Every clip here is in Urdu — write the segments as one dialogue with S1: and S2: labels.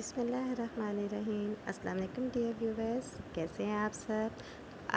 S1: بسم اللہ الرحمن الرحیم۔ السلام علیکم ڈیئر ویورز، کیسے ہیں آپ سب؟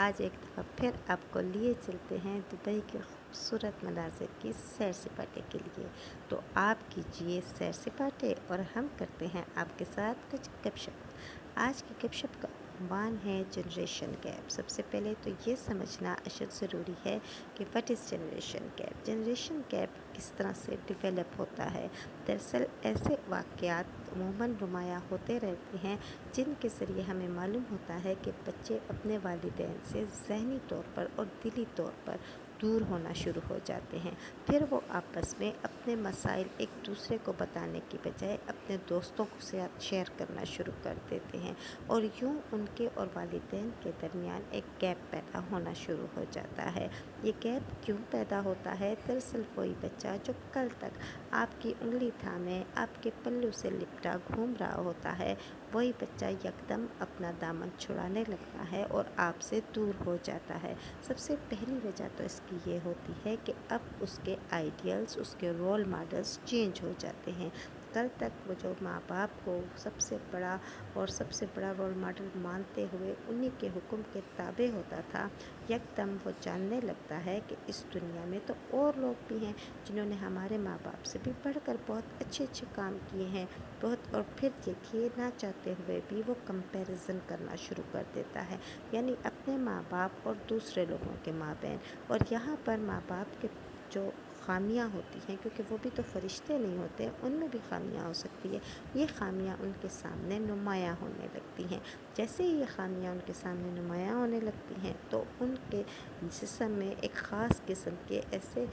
S1: آج ایک دفعہ پھر آپ کو لیے چلتے ہیں دبئی کے خوبصورت مناظر کی سیر سپاٹے کے لیے۔ تو آپ کیجئے سیر سپاٹے اور ہم کرتے ہیں آپ کے ساتھ کچھ گپ شپ۔ آج کی گپ شپ کا عنوان ہے جنریشن گیپ۔ سب سے پہلے تو یہ سمجھنا اشد ضروری ہے کہ what is generation gap. Generation gap کس طرح سے ڈیولپ ہوتا ہے؟ دراصل ایسے واقعات عموماً نمایاں ہوتے رہتے ہیں جن کے ذریعے ہمیں معلوم ہوتا ہے کہ بچے اپنے والدین سے ذہنی طور پر اور دلی طور پر دور ہونا شروع ہو جاتے ہیں۔ پھر وہ آپس میں اپنے مسائل ایک دوسرے کو بتانے کی بجائے اپنے دوستوں کو ساتھ شیئر کرنا شروع کر دیتے ہیں، اور یوں ان کے اور والدین کے درمیان ایک گیپ پیدا ہونا شروع ہو جاتا ہے۔ یہ گیپ کیوں پیدا ہوتا ہے؟ دراصل وہی بچہ جو کل تک آپ کی انگلی تھامے آپ کے پلو سے لپٹا گھوم رہا ہوتا ہے، وہی بچہ یکدم اپنا دامن چھڑانے لگتا ہے اور آپ سے دور ہو جاتا ہے۔ سب سے پہلی وجہ تو اس کی یہ ہوتی ہے کہ اب اس کے آئیڈیلز، اس کے رول ماڈلز چینج ہو جاتے ہیں۔ کل تک وہ جو ماں باپ کو سب سے بڑا رول ماڈل مانتے ہوئے انہی کے حکم کے تابع ہوتا تھا، یکدم وہ جاننے لگتا ہے کہ اس دنیا میں تو اور لوگ بھی ہیں جنہوں نے ہمارے ماں باپ سے بھی بڑھ کر بہت اچھے کام کیے ہیں۔ اور پھر دیکھیے، نہ چاہتے ہوئے بھی وہ کمپیریزن کرنا شروع کر دیتا ہے، یعنی اپنے ماں باپ اور دوسرے لوگوں کے مابین۔ اور یہاں پر ماں باپ کے جو خامیاں ہوتی ہیں، کیونکہ وہ بھی تو فرشتے نہیں ہوتے، ان میں بھی خامیاں ہو سکتی ہے، یہ خامیاں ان کے سامنے نمایاں ہونے لگتی ہیں۔ جیسے ہی یہ خامیاں ان کے سامنے نمایاں ہونے لگتی ہیں تو ان کے جسم میں ایک خاص قسم کے ایسے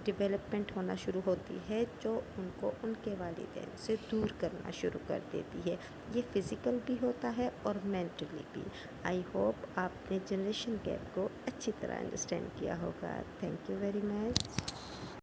S1: ڈیولپمنٹ ہونا شروع ہوتی ہے جو ان کو ان کے والدین سے دور کرنا شروع کر دیتی ہے۔ یہ فزیکل بھی ہوتا ہے اور مینٹلی بھی۔ آئی ہوپ آپ نے جنریشن گیپ کو اچھی طرح انڈرسٹینڈ کیا ہوگا۔ Thank you very much.